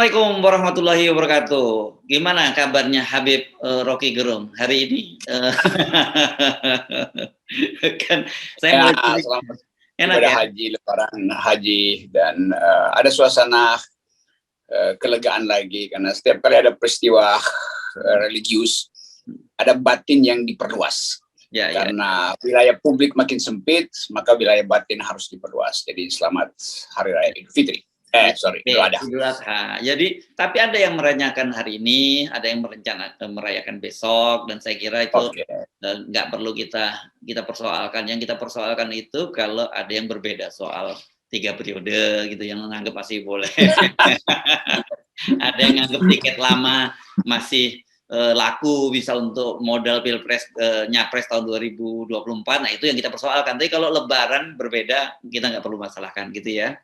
Assalamualaikum warahmatullahi wabarakatuh. Gimana kabarnya Habib Rocky Gerung hari ini? Kan saya Ya, mulai dari selamat enak ibadah ya? haji, lebaran haji, dan ada suasana kelegaan lagi karena setiap kali ada peristiwa religius, ada batin yang diperluas. Ya, ya. Karena wilayah publik makin sempit, maka wilayah batin harus diperluas. Jadi selamat Hari Raya Idul Fitri. Idul Adha. Idul Adha. Jadi, tapi ada yang merayakan hari ini, ada yang merayakan besok, dan saya kira itu nggak perlu kita persoalkan. Yang kita persoalkan itu kalau ada yang berbeda soal 3 periode gitu, yang menganggap masih boleh. Ada yang nganggap tiket lama masih laku bisa untuk modal pilpres nyapres tahun 2024. Nah itu yang kita persoalkan. Tapi kalau Lebaran berbeda, kita nggak perlu masalahkan gitu ya.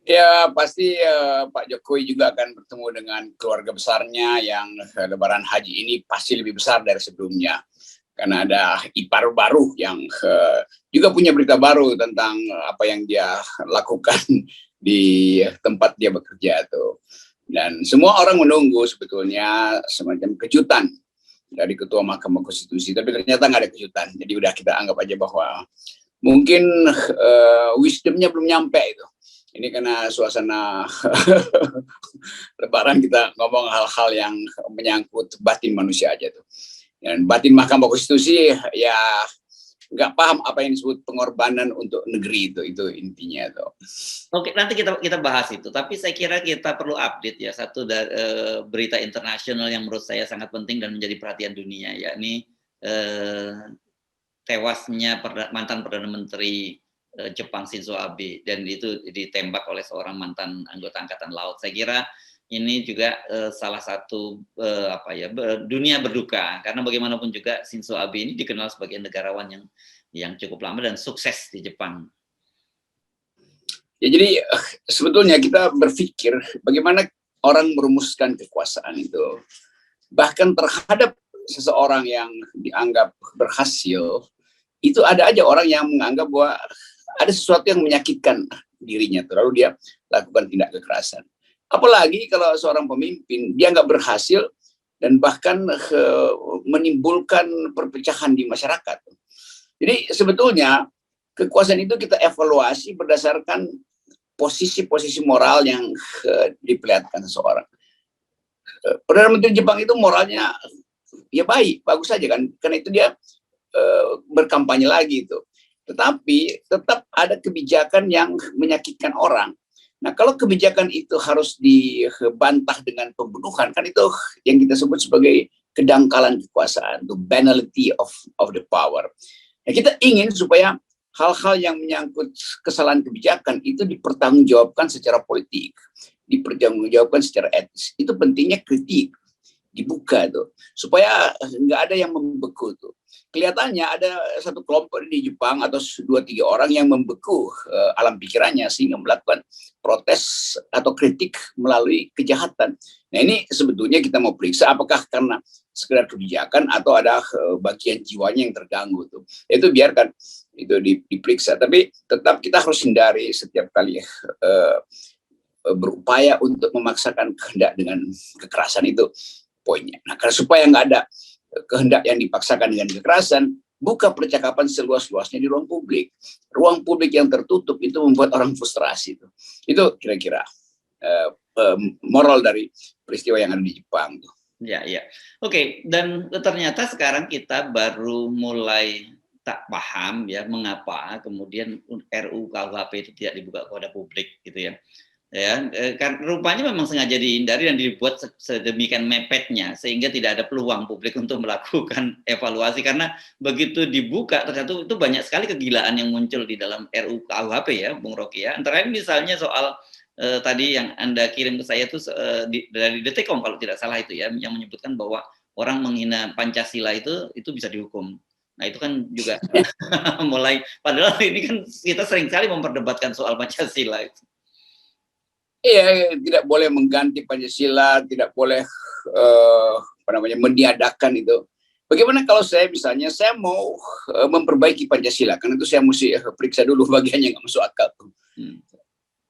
Ya pasti Pak Jokowi juga akan bertemu dengan keluarga besarnya yang Lebaran haji ini pasti lebih besar dari sebelumnya. Karena ada ipar baru yang juga punya berita baru tentang apa yang dia lakukan di tempat dia bekerja tuh. Dan semua orang menunggu sebetulnya semacam kejutan dari Ketua Mahkamah Konstitusi, tapi ternyata nggak ada kejutan. Jadi udah kita anggap aja bahwa mungkin wisdomnya belum nyampe itu. Ini karena suasana Lebaran kita ngomong hal-hal yang menyangkut batin manusia aja tuh. Dan batin Mahkamah Konstitusi ya nggak paham apa yang disebut pengorbanan untuk negeri itu intinya tuh. Oke, nanti kita bahas itu. Tapi saya kira kita perlu update ya satu dari berita internasional yang menurut saya sangat penting dan menjadi perhatian dunia, yakni tewasnya mantan Perdana Menteri Jepang Shinzo Abe, dan itu ditembak oleh seorang mantan anggota Angkatan Laut. Saya kira ini juga salah satu dunia berduka, karena bagaimanapun juga Shinzo Abe ini dikenal sebagai negarawan yang cukup lama dan sukses di Jepang. Ya, jadi sebetulnya kita berpikir bagaimana orang merumuskan kekuasaan itu. Bahkan terhadap seseorang yang dianggap berhasil, itu ada aja orang yang menganggap bahwa ada sesuatu yang menyakitkan dirinya, lalu dia lakukan tindak kekerasan. Apalagi kalau seorang pemimpin, dia nggak berhasil dan bahkan menimbulkan perpecahan di masyarakat. Jadi sebetulnya kekuasaan itu kita evaluasi berdasarkan posisi-posisi moral yang diperlihatkan seseorang. Perdana Menteri Jepang itu moralnya ya baik, bagus saja kan, karena itu dia berkampanye lagi itu. Tetapi tetap ada kebijakan yang menyakitkan orang. Nah, kalau kebijakan itu harus dibantah dengan pembunuhan, kan itu yang kita sebut sebagai kedangkalan kekuasaan, the banality of the power. Nah, kita ingin supaya hal-hal yang menyangkut kesalahan kebijakan itu dipertanggungjawabkan secara politik, dipertanggungjawabkan secara etis. Itu pentingnya kritik, dibuka tuh, supaya nggak ada yang membeku tuh. Kelihatannya ada satu kelompok di Jepang atau 2-3 orang yang membeku alam pikirannya sehingga melakukan protes atau kritik melalui kejahatan. Nah ini sebetulnya kita mau periksa apakah karena sekedar kebijakan atau ada bagian jiwanya yang terganggu tuh. Itu biarkan itu diperiksa, tapi tetap kita harus hindari setiap kali berupaya untuk memaksakan kehendak dengan kekerasan, itu poinnya. Nah, karena supaya nggak ada kehendak yang dipaksakan dengan kekerasan, buka percakapan seluas-luasnya di ruang publik. Ruang publik yang tertutup itu membuat orang frustrasi. Itu kira-kira moral dari peristiwa yang ada di Jepang. Ya, ya. Oke, dan ternyata sekarang kita baru mulai tak paham ya mengapa kemudian RUU KUHP itu tidak dibuka kepada publik gitu ya. Ya, kan rupanya memang sengaja dihindari dan dibuat sedemikian mepetnya sehingga tidak ada peluang publik untuk melakukan evaluasi, karena begitu dibuka ternyata itu banyak sekali kegilaan yang muncul di dalam RUU KUHP ya, Bung Rocky ya. Antara lain misalnya soal tadi yang Anda kirim ke saya itu dari Detikcom kalau tidak salah itu ya, yang menyebutkan bahwa orang menghina Pancasila itu bisa dihukum. Nah itu kan juga mulai, padahal ini kan kita sering kali memperdebatkan soal Pancasila itu. Iya, tidak boleh mengganti Pancasila, tidak boleh meniadakan itu. Bagaimana kalau saya misalnya saya mau memperbaiki Pancasila, karena itu saya mesti periksa dulu bagian yang nggak masuk akal.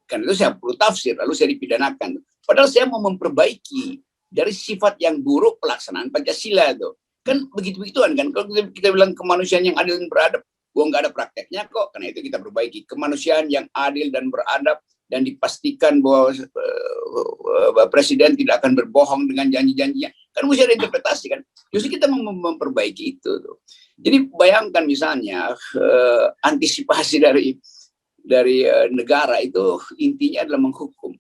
Karena itu saya perlu tafsir, lalu saya dipidanakan. Padahal saya mau memperbaiki dari sifat yang buruk pelaksanaan Pancasila itu. Kan begitu-begituan kan. Kalau kita bilang kemanusiaan yang adil dan beradab, nggak ada prakteknya kok. Karena itu kita perbaiki. Kemanusiaan yang adil dan beradab dan dipastikan bahwa presiden tidak akan berbohong dengan janji-janjinya. Kan mesti ada interpretasi kan. Justru kita memperbaiki itu. Jadi bayangkan misalnya antisipasi dari negara itu intinya adalah menghukum.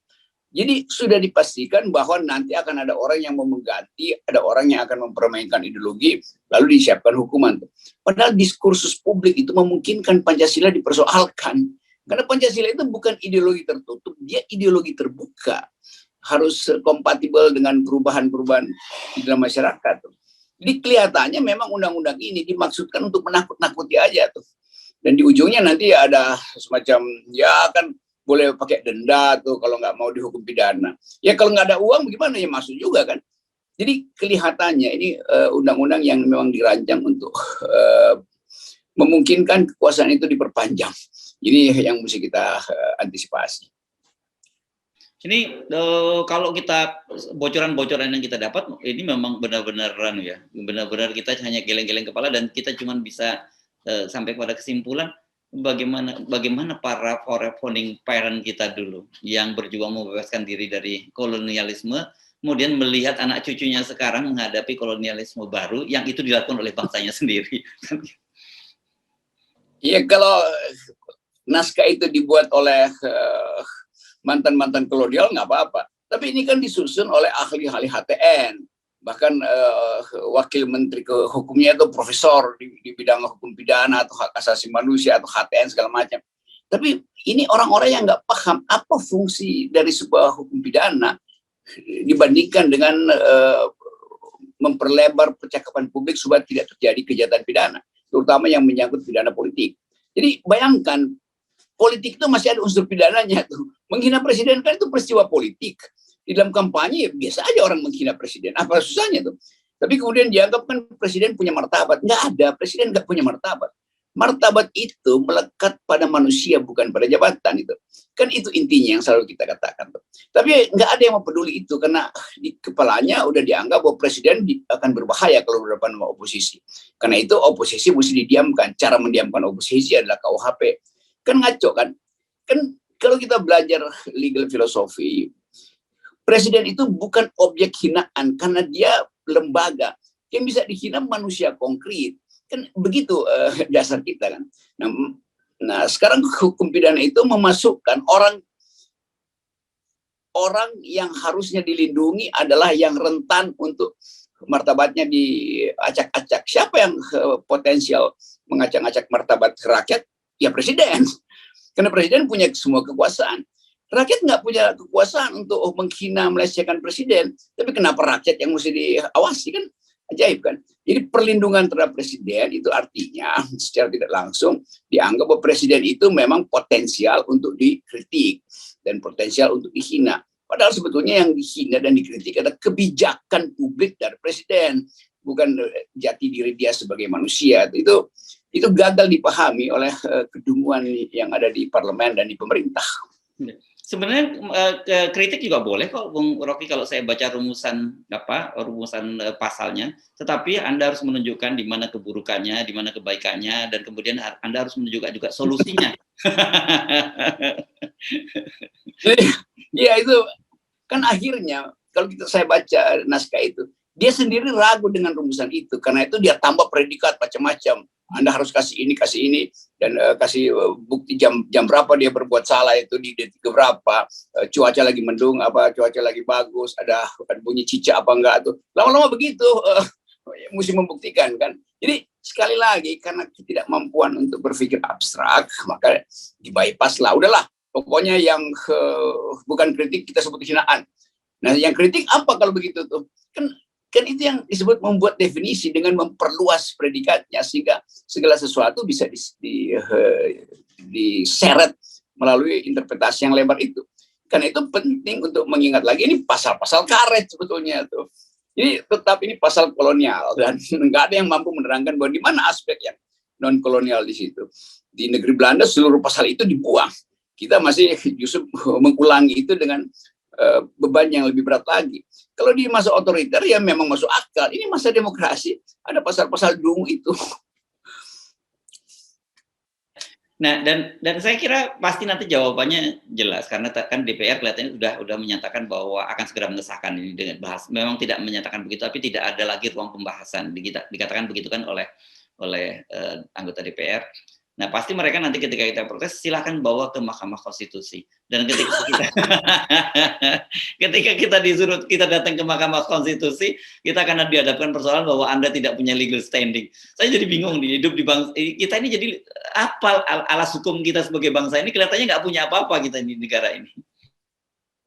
Jadi sudah dipastikan bahwa nanti akan ada orang yang mau mengganti, ada orang yang akan mempermainkan ideologi, lalu disiapkan hukuman. Padahal diskursus publik itu memungkinkan Pancasila dipersoalkan. Karena Pancasila itu bukan ideologi tertutup, dia ideologi terbuka. Harus kompatibel dengan perubahan-perubahan di dalam masyarakat. Jadi kelihatannya memang undang-undang ini dimaksudkan untuk menakut-nakuti aja tuh. Dan di ujungnya nanti ada semacam, ya kan, boleh pakai denda tuh kalau nggak mau dihukum pidana. Ya kalau nggak ada uang gimana ya masuk juga kan. Jadi kelihatannya ini undang-undang yang memang dirancang untuk memungkinkan kekuasaan itu diperpanjang. Ini yang mesti kita antisipasi. Ini kalau kita bocoran-bocoran yang kita dapat ini memang benar-benar ya, benar-benar kita hanya geleng-geleng kepala dan kita cuma bisa sampai pada kesimpulan bagaimana para founding parent kita dulu yang berjuang membebaskan diri dari kolonialisme, kemudian melihat anak cucunya sekarang menghadapi kolonialisme baru yang itu dilakukan oleh bangsanya sendiri. Iya, kalau naskah itu dibuat oleh mantan-mantan kolonial nggak apa-apa. Tapi ini kan disusun oleh ahli-ahli HTN. Bahkan wakil menteri hukumnya itu profesor di bidang hukum pidana atau hak asasi manusia atau HTN segala macam. Tapi ini orang-orang yang nggak paham apa fungsi dari sebuah hukum pidana dibandingkan dengan memperlebar percakapan publik supaya tidak terjadi kejahatan pidana, terutama yang menyangkut pidana politik. Jadi bayangkan, politik itu masih ada unsur pidananya tuh. Menghina presiden kan itu peristiwa politik. Di dalam kampanye ya biasa aja orang menghina presiden. Apa susahnya tuh? Tapi kemudian dianggap kan presiden punya martabat. Nggak ada, presiden nggak punya martabat. Martabat itu melekat pada manusia, bukan pada jabatan itu. Kan itu intinya yang selalu kita katakan tuh. Tapi nggak ada yang mau peduli itu karena di kepalanya udah dianggap bahwa presiden akan berbahaya kalau berhadapan sama oposisi. Karena itu oposisi mesti didiamkan. Cara mendiamkan oposisi adalah KUHP. Kan ngaco kan? Kan kalau kita belajar legal filosofi, presiden itu bukan objek hinaan karena dia lembaga. Yang bisa dihina manusia konkret. Kan begitu dasar kita kan. Nah, sekarang hukum pidana itu memasukkan orang yang harusnya dilindungi adalah yang rentan untuk martabatnya diacak-acak. Siapa yang potensial mengacak-acak martabat rakyat? Ya presiden. Karena presiden punya semua kekuasaan. Rakyat nggak punya kekuasaan untuk menghina, melecehkan presiden. Tapi kenapa rakyat yang mesti diawasi kan? Ajaib kan? Jadi perlindungan terhadap presiden itu artinya secara tidak langsung dianggap bahwa presiden itu memang potensial untuk dikritik dan potensial untuk dihina. Padahal sebetulnya yang dihina dan dikritik adalah kebijakan publik dari presiden, bukan jati diri dia sebagai manusia. Itu gagal dipahami oleh kedunguan yang ada di parlemen dan di pemerintah. Sebenarnya kritik juga boleh kok, Bung Rocky, kalau saya baca rumusan pasalnya. Tetapi Anda harus menunjukkan di mana keburukannya, di mana kebaikannya, dan kemudian Anda harus menunjukkan juga solusinya. Ya itu kan akhirnya kalau saya baca naskah itu, dia sendiri ragu dengan rumusan itu karena itu dia tambah predikat macam-macam. Anda harus kasih ini dan kasih bukti jam berapa dia berbuat salah itu di detik berapa, cuaca lagi mendung apa cuaca lagi bagus, ada bunyi cicak apa enggak tuh. Lama-lama begitu mesti membuktikan kan. Jadi sekali lagi karena ketidakmampuan untuk berpikir abstrak maka di-bypass lah. Udahlah, pokoknya yang bukan kritik kita sebut hinaan. Nah, yang kritik apa kalau begitu tuh? Kan itu yang disebut membuat definisi dengan memperluas predikatnya sehingga segala sesuatu bisa diseret melalui interpretasi yang lebar itu. Karena itu penting untuk mengingat lagi ini pasal-pasal karet sebetulnya tuh. Jadi tetap ini pasal kolonial dan nggak ada yang mampu menerangkan bahwa di mana aspek yang non kolonial di situ. Di negeri Belanda seluruh pasal itu dibuang. Kita masih justru mengulangi itu dengan beban yang lebih berat lagi. Kalau di masa otoriter ya memang masuk akal. Ini masa demokrasi, ada pasal-pasal dungu itu. Nah, dan saya kira pasti nanti jawabannya jelas karena kan DPR kelihatannya udah menyatakan bahwa akan segera mengesahkan ini dengan bahas. Memang tidak menyatakan begitu, tapi tidak ada lagi ruang pembahasan. Dikatakan begitu kan oleh anggota DPR. Nah, pasti mereka nanti ketika kita protes silahkan bawa ke Mahkamah Konstitusi. Dan ketika kita disuruh kita datang ke Mahkamah Konstitusi, kita akan dihadapkan persoalan bahwa Anda tidak punya legal standing. Saya jadi bingung nih, hidup di bangsa kita ini, jadi apa alas hukum kita sebagai bangsa ini kelihatannya nggak punya apa-apa kita di negara ini.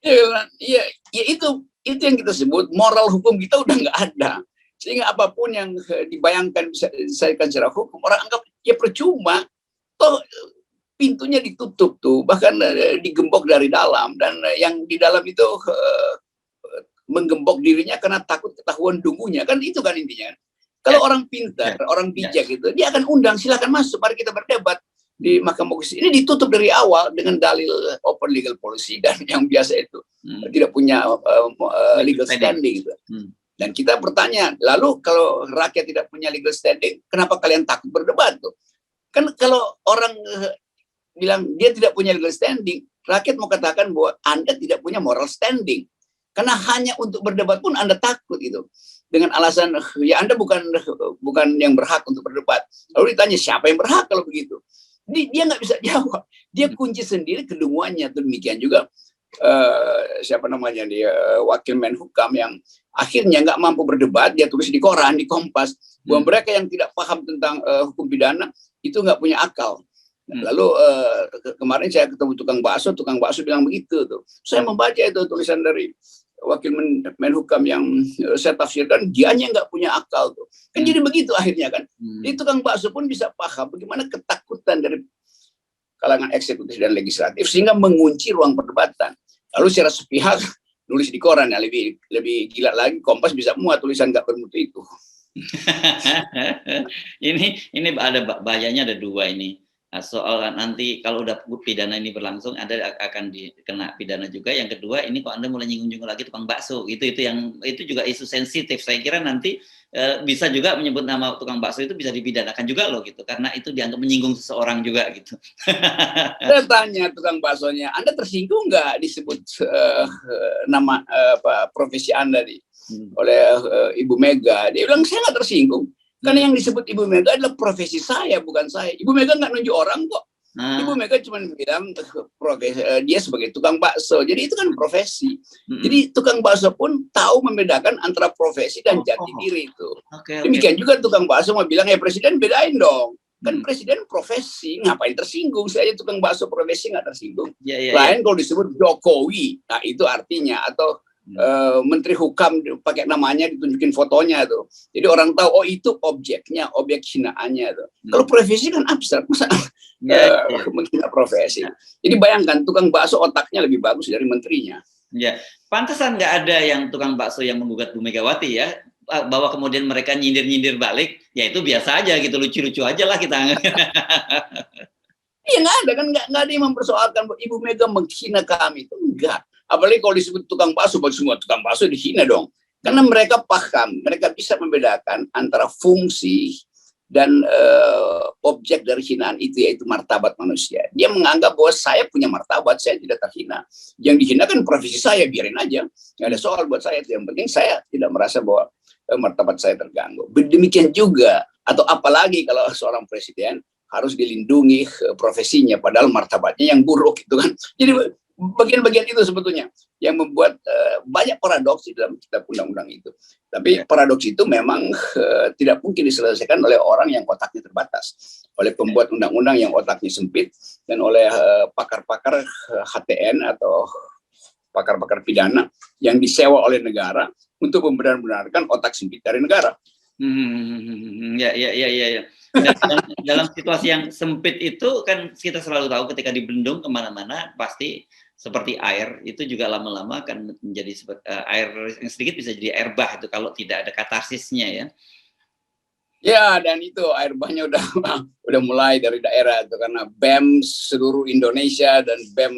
Iya, ya itu yang kita sebut moral hukum kita udah nggak ada. Sehingga apapun yang dibayangkan bisa diselesaikan secara hukum, orang anggap ya percuma. Toh pintunya ditutup tuh, bahkan digembok dari dalam, dan yang di dalam itu menggembok dirinya karena takut ketahuan dungunya, kan itu kan intinya. Kalau orang pintar, orang bijak gitu, dia akan undang, silakan masuk, mari kita berdebat di Mahkamah Konstitusi. Ini ditutup dari awal dengan dalil open legal policy dan yang biasa itu tidak punya legal standing gitu. Dan kita bertanya, lalu kalau rakyat tidak punya legal standing, kenapa kalian takut berdebat tuh? Kan kalau orang bilang dia tidak punya legal standing, rakyat mau katakan bahwa Anda tidak punya moral standing. Karena hanya untuk berdebat pun Anda takut itu. Dengan alasan, ya Anda bukan yang berhak untuk berdebat. Lalu ditanya, siapa yang berhak kalau begitu? Dia nggak bisa jawab. Dia kunci sendiri kedunguannya. Demikian juga siapa namanya dia, Wakil Menhukam yang akhirnya nggak mampu berdebat, dia tulis di koran, di Kompas, bahwa mereka yang tidak paham tentang hukum pidana itu nggak punya akal. Lalu kemarin saya ketemu tukang bakso bilang begitu tuh. Saya membaca itu tulisan dari Wakil Menhukam yang saya tafsirkan, dianya nggak punya akal tuh. Kan jadi begitu akhirnya kan. Itu tukang bakso pun bisa paham bagaimana ketakutan dari kalangan eksekutif dan legislatif sehingga mengunci ruang perdebatan. Lalu secara sepihak nulis di koran, ya lebih gila lagi, Kompas bisa muat tulisan nggak bermutu itu. ini ada bahayanya, ada dua ini. Soal nanti kalau udah pidana ini berlangsung, Anda akan dikena pidana juga. Yang kedua, ini kok Anda mulai nyinggung lagi tukang bakso, itu juga isu sensitif. Saya kira nanti bisa juga menyebut nama tukang bakso itu bisa dipidanakan juga loh gitu, karena itu dianggap menyinggung seseorang juga gitu. Saya tanya tukang baksonya, Anda tersinggung nggak disebut nama profesi Anda oleh Ibu Mega? Dia bilang saya nggak tersinggung. Karena yang disebut Ibu Mega adalah profesi saya, bukan saya. Ibu Mega nggak nunjuk orang kok. Ibu Mega cuma bilang dia sebagai tukang bakso. Jadi itu kan profesi. Jadi tukang bakso pun tahu membedakan antara profesi dan jati diri itu. Demikian juga tukang bakso mau bilang, ya Presiden bedain dong. Kan Presiden profesi, ngapain tersinggung? Saya tukang bakso profesi nggak tersinggung. Lain kalau disebut Jokowi, nah itu artinya, atau Menteri Hukam pakai namanya, ditunjukin fotonya tuh. Jadi orang tahu, oh itu objeknya, objek hinaannya tuh. Kalau profesi kan abstrak, masa menghina profesi. Jadi bayangkan tukang bakso otaknya lebih bagus dari menterinya. Ya, pantesan nggak ada yang tukang bakso yang menggugat Bu Megawati ya, bahwa kemudian mereka nyindir-nyindir balik, ya itu biasa aja gitu, lucu-lucu aja lah kita. Iya nggak ada kan, nggak ada yang mempersoalkan Ibu Mega menghina kami, itu enggak. Apalagi kalau disebut tukang bakso, bagi semua tukang bakso dihina dong. Karena mereka paham, mereka bisa membedakan antara fungsi dan objek dari hinaan itu, yaitu martabat manusia. Dia menganggap bahwa saya punya martabat, saya tidak terhina. Yang dihina kan profesi saya, biarin aja. Nggak ada soal buat saya. Yang penting saya tidak merasa bahwa martabat saya terganggu. Demikian juga, atau apalagi kalau seorang presiden harus dilindungi profesinya, padahal martabatnya yang buruk gitu kan. Jadi bagian-bagian itu sebetulnya yang membuat banyak paradoks di dalam kitab undang-undang itu. Tapi paradoks itu memang tidak mungkin diselesaikan oleh orang yang otaknya terbatas, oleh pembuat undang-undang yang otaknya sempit, dan oleh pakar-pakar HTN atau pakar-pakar pidana yang disewa oleh negara untuk membenar-benarkan otak sempit dari negara. Ya. Dalam situasi yang sempit itu kan kita selalu tahu ketika dibendung kemana-mana pasti seperti air, itu juga lama-lama akan menjadi air yang sedikit bisa jadi air bah itu kalau tidak ada katarsisnya ya. Ya, dan itu air bahnya udah mulai dari daerah itu, karena BEM seluruh Indonesia dan BEM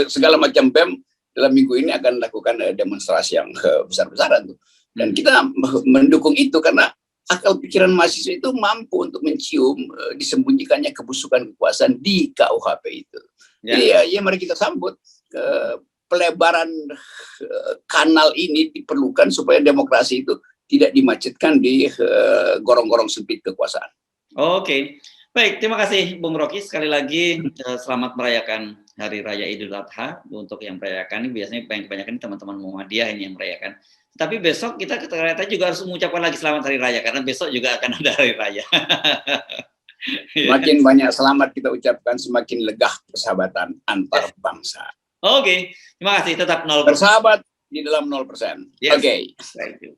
segala macam BEM dalam minggu ini akan lakukan demonstrasi yang besar-besaran tuh. Dan kita mendukung itu karena akal pikiran mahasiswa itu mampu untuk mencium disembunyikannya kebusukan kekuasaan di KUHP itu. Jadi ya mari kita sambut. Pelebaran kanal ini diperlukan supaya demokrasi itu tidak dimacetkan di gorong-gorong sempit kekuasaan. Oke. Baik, terima kasih Bung Rocky. Sekali lagi selamat merayakan Hari Raya Idul Adha. Untuk yang merayakan, biasanya kebanyakan teman-teman Muhammadiyah ini yang merayakan. Tapi besok kita ternyata juga harus mengucapkan lagi selamat Hari Raya, karena besok juga akan ada Hari Raya. Semakin banyak selamat kita ucapkan, semakin legah persahabatan antar bangsa. Oke, terima kasih. Tetap 0%. Bersahabat di dalam 0%. Yes. Oke. Thank you.